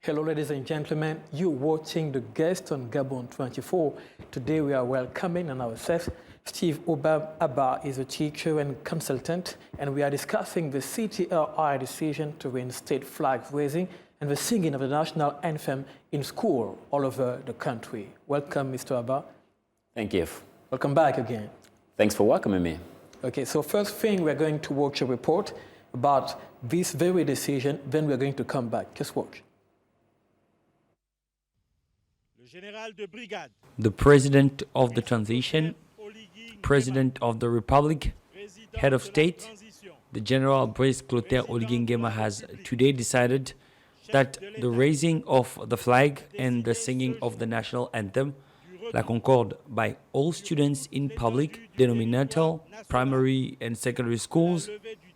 Hello, ladies and gentlemen. You're watching the guest on Gabon 24. Today we are welcoming on ourselves Steve Obame is a teacher and consultant, and we are discussing the CTRI decision to reinstate flag raising and the singing of the national anthem in school all over the country. Welcome, Mr. Obame. Thank you. Welcome back again. Thanks for welcoming me. Okay, so first thing, we're going to watch a report about this very decision, then we're going to come back. Just watch. The President of the Transition, President of the Republic, Head of State, the General Brice Clotaire Oligui Nguema has today decided that the raising of the flag and the singing of the national anthem, La Concorde, by all students in public, denominatal, primary and secondary schools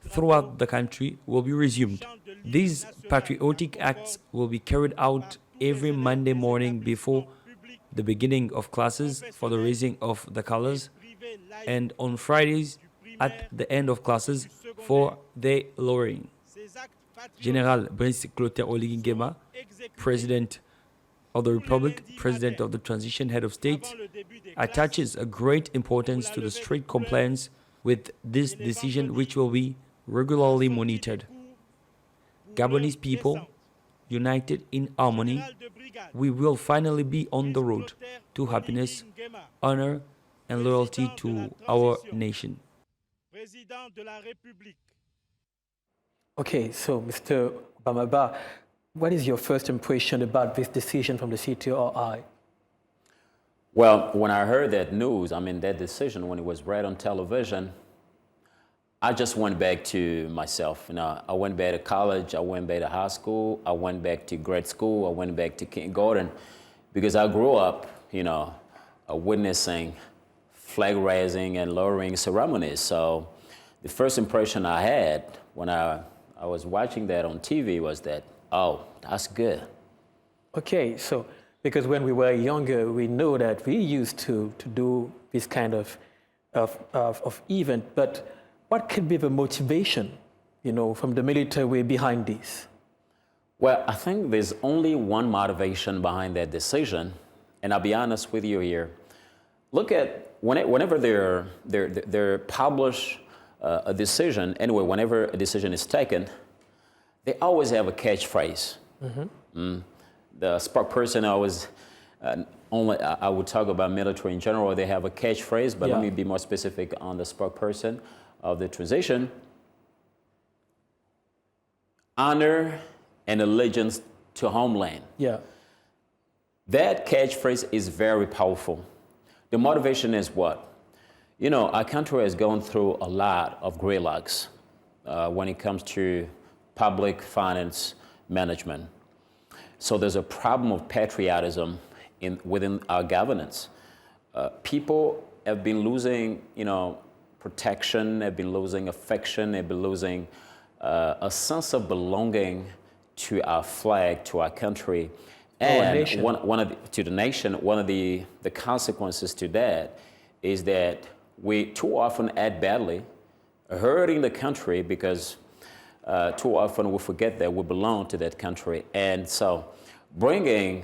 throughout the country will be resumed. These patriotic acts will be carried out every Monday morning before the beginning of classes for the raising of the colors, and on Fridays at the end of classes for their lowering. General Brice Clotaire Oligui Nguema, President of the Republic, President of the Transition, Head of State, attaches a great importance to the strict compliance with this decision, which will be regularly monitored. Gabonese people, united in harmony, we will finally be on the road to happiness, honor, and loyalty to our nation. Okay, so Mr. Obame, what is your first impression about this decision from the CTRI? Well, when I heard that news, that decision, when it was read on television, I just went back to myself. I went back to college, I went back to high school, I went back to grade school, I went back to kindergarten, because I grew up, witnessing flag raising and lowering ceremonies. So the first impression I had when I was watching that on TV was that, oh, that's good. Okay, so because when we were younger, we know that we used to do this kind of event, but what could be the motivation, from the military behind this? Well, I think there's only one motivation behind that decision, and I'll be honest with you here. Look at whenever they publish a decision, anyway, whenever a decision is taken, they always have a catchphrase. The spokesperson always, I would talk about military in general, they have a catchphrase, but let me be more specific on the spokesperson of the transition. Honor and allegiance to homeland. Yeah. That catchphrase is very powerful. The motivation is what? Our country has gone through a lot of gridlocks when it comes to public finance management. So there's a problem of patriotism within our governance. People have been losing, protection, have been losing affection, have been losing a sense of belonging to our flag, to our country, and to the nation. One of the consequences to that is that we too often act badly, hurting the country, because too often we forget that we belong to that country. And so bringing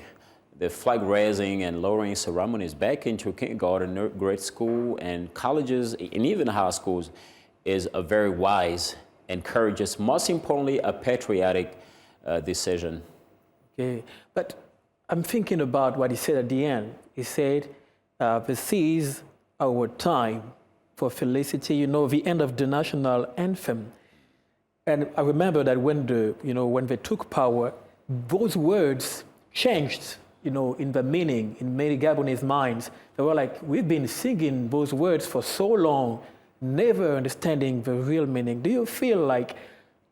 the flag raising and lowering ceremonies back into kindergarten, grade school, and colleges, and even high schools is a very wise and courageous, most importantly, a patriotic decision. Okay, but I'm thinking about what he said at the end. He said, this is our time for felicity, the end of the national anthem. And I remember that when they took power, those words changed, in the meaning, in many Gabonese minds. They were like, we've been singing those words for so long, never understanding the real meaning. Do you feel like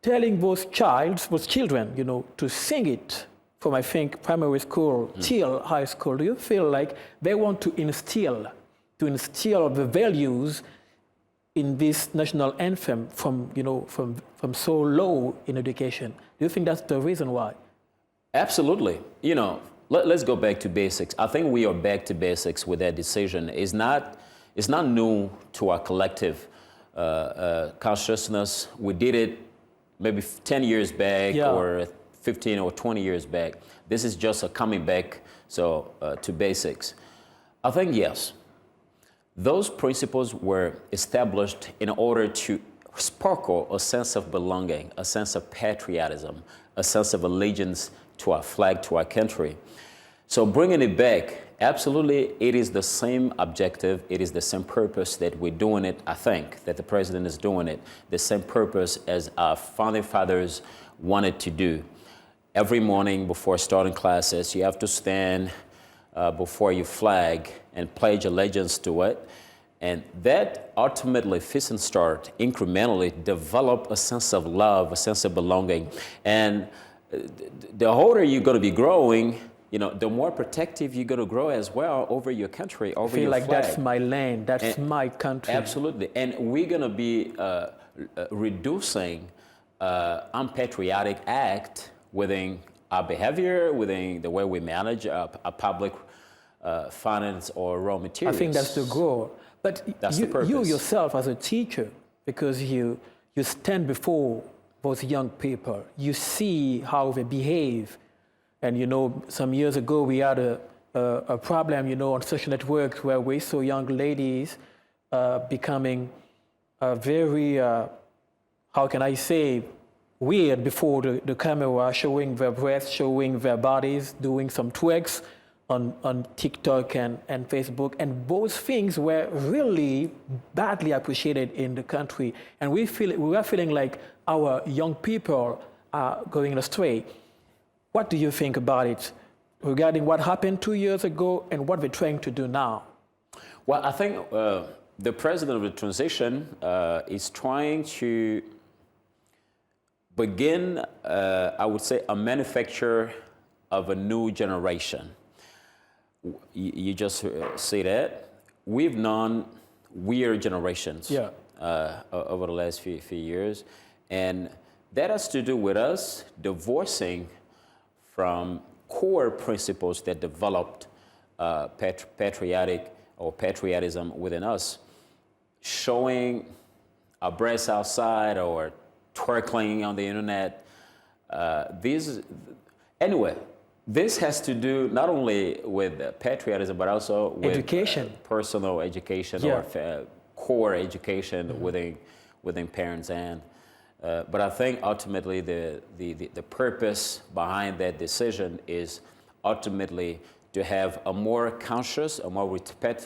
telling those children, to sing it from, I think, primary school till high school, do you feel like they want to instill the values in this national anthem from so low in education? Do you think that's the reason why? Absolutely. Let's go back to basics. I think we are back to basics with that decision. It's not new to our collective consciousness. We did it maybe 10 years back or 15 or 20 years back. This is just a coming back to basics. I think yes, those principles were established in order to sparkle a sense of belonging, a sense of patriotism, a sense of allegiance to our flag, to our country. So bringing it back, absolutely, it is the same objective, it is the same purpose that we're doing it, I think, that the president is doing it, the same purpose as our founding fathers wanted to do. Every morning before starting classes, you have to stand before your flag and pledge allegiance to it. And that ultimately, fits and start, incrementally develop a sense of love, a sense of belonging. And the older you're going to be growing, the more protective you're going to grow as well over your country, over your flag. I feel like that's my land, that's my country. Absolutely. And we're going to be reducing unpatriotic act within our behavior, within the way we manage our public finance or raw materials. I think that's the goal. But you yourself as a teacher, because you stand before those young people, you see how they behave. And some years ago we had a problem, on social networks where we saw young ladies becoming very, how can I say, weird before the camera, showing their breasts, showing their bodies, doing some twerks on TikTok and Facebook. And those things were really badly appreciated in the country. And we are feeling like our young people are going astray. What do you think about it regarding what happened 2 years ago and what we're trying to do now? Well, I think the president of the transition is trying to begin, I would say, a manufacture of a new generation. You just say that. We've known weird generations over the last few years, and that has to do with us divorcing from core principles that developed patriotic or patriotism within us, showing our breasts outside or twerking on the internet. Anyway, this has to do not only with patriotism, but also with education, personal education or core education within parents. And but I think ultimately the purpose behind that decision is ultimately to have a more conscious, a more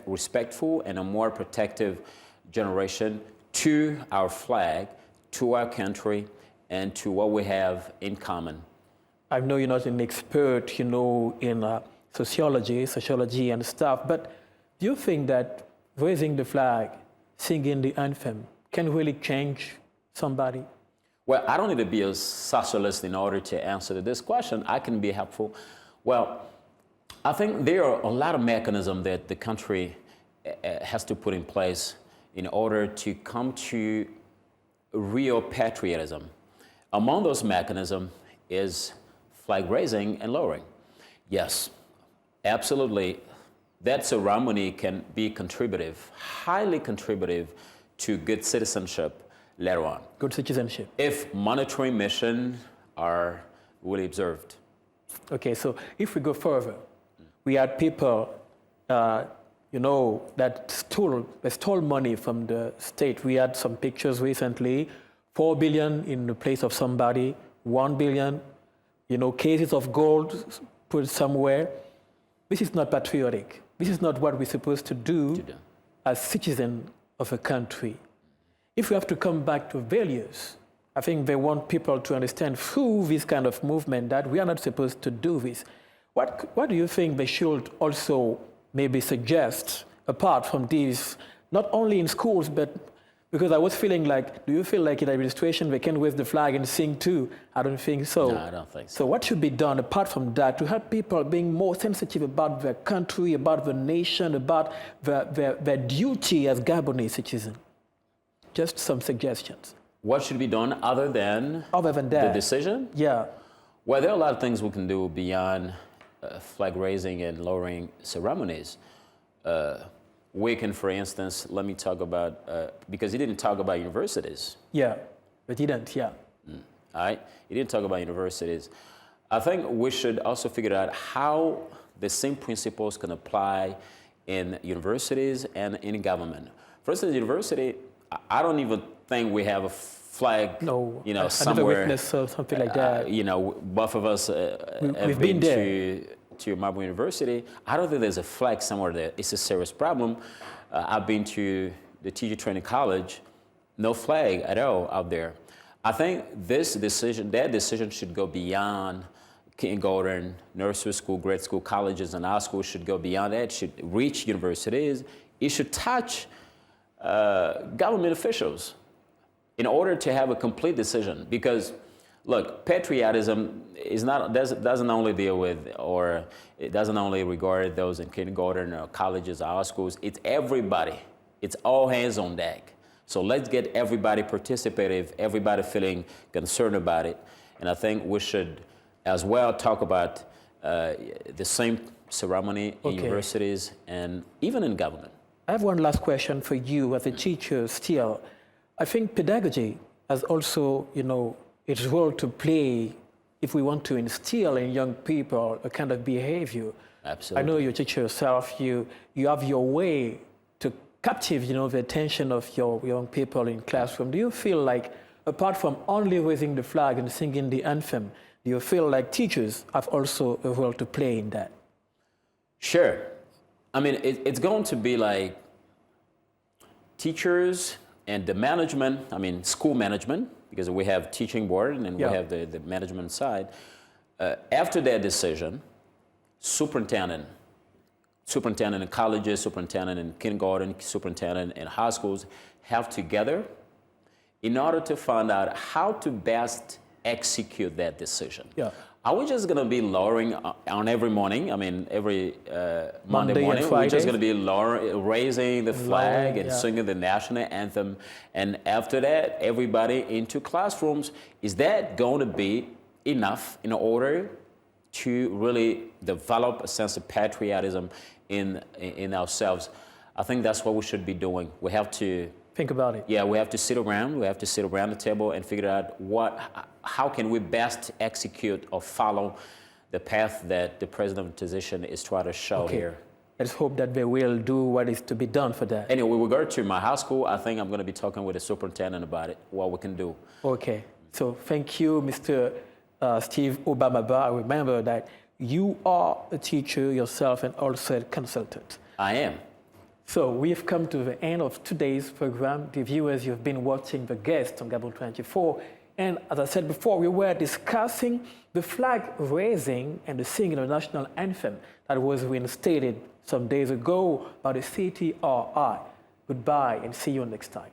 respectful, and a more protective generation to our flag, to our country, and to what we have in common. I know you're not an expert, in sociology and stuff, but do you think that raising the flag, singing the anthem, can really change somebody? Well, I don't need to be a socialist in order to answer this question. I can be helpful. Well, I think there are a lot of mechanisms that the country has to put in place in order to come to real patriotism. Among those mechanisms is flag raising and lowering. Yes, absolutely. That ceremony can be contributive, highly contributive to good citizenship later on. Good citizenship. If monitoring missions are really observed. Okay, so if we go further, we had people, that stole money from the state. We had some pictures recently, 4 billion in the place of somebody, 1 billion, cases of gold put somewhere. This is not patriotic. This is not what we're supposed to do as citizens of a country. If we have to come back to values, I think they want people to understand through this kind of movement that we are not supposed to do this. What do you think they should also maybe suggest apart from this, not only in schools, but because I was feeling like, do you feel like in administration they can wave the flag and sing too? I don't think so. No, I don't think so. So what should be done apart from that to help people being more sensitive about their country, about the nation, about their duty as Gabonese citizens? Just some suggestions. What should be done other than that? The decision? Yeah. Well, there are a lot of things we can do beyond flag raising and lowering ceremonies. We can, for instance, let me talk about, because he didn't talk about universities. Yeah, but he didn't, yeah. All right, he didn't talk about universities. I think we should also figure out how the same principles can apply in universities and in government. For instance, university, I don't even think we have a flag, No, you know, I somewhere. never witnessed something like that. You know, both of us have been been there. to Marble University. I don't think there's a flag somewhere there. It's a serious problem. I've been to the teacher training college, no flag at all out there. I think that decision should go beyond kindergarten, nursery school, grade school, colleges, and our schools should go beyond that. It should reach universities. It should touch government officials in order to have a complete decision. Because, look, patriotism doesn't only deal with, or it doesn't only regard those in kindergarten or colleges or our schools. It's everybody. It's all hands on deck. So let's get everybody participative, everybody feeling concerned about it. And I think we should as well talk about the same ceremony in universities and even in government. I have one last question for you as a teacher still. I think pedagogy has also, you know, its role to play if we want to instill in young people a kind of behavior. Absolutely. I know you're a teacher yourself. You have your way to captive, you know, the attention of your young people in classroom. Do you feel like, apart from only raising the flag and singing the anthem, do you feel like teachers have also a role to play in that? Sure. I mean, it's going to be like teachers and the management, I mean, school management, because we have teaching board and we have the management side. After that decision, superintendent in colleges, superintendent in kindergarten, superintendent in high schools have together in order to find out how to best execute that decision. Yeah. Are we just going to be lowering on every morning? I mean, every Monday morning, and we're just Friday. going to be raising the flag and singing the national anthem. And after that, everybody into classrooms. Is that going to be enough in order to really develop a sense of patriotism in ourselves? I think that's what we should be doing. We have to think about it. Yeah, we have to sit around. We have to sit around the table and figure out how can we best execute or follow the path that the president of the transition is trying to show here. Let's hope that they will do what is to be done for that. Anyway, we go to my high school. I think I'm going to be talking with the superintendent about it, what we can do. Okay. So thank you, Mr. Steve Obame. I remember that you are a teacher yourself and also a consultant. I am. So we've come to the end of today's program. The viewers, you've been watching The Guest on Gabon 24. And as I said before, we were discussing the flag raising and the singing of the national anthem that was reinstated some days ago by the CTRI. Goodbye and see you next time.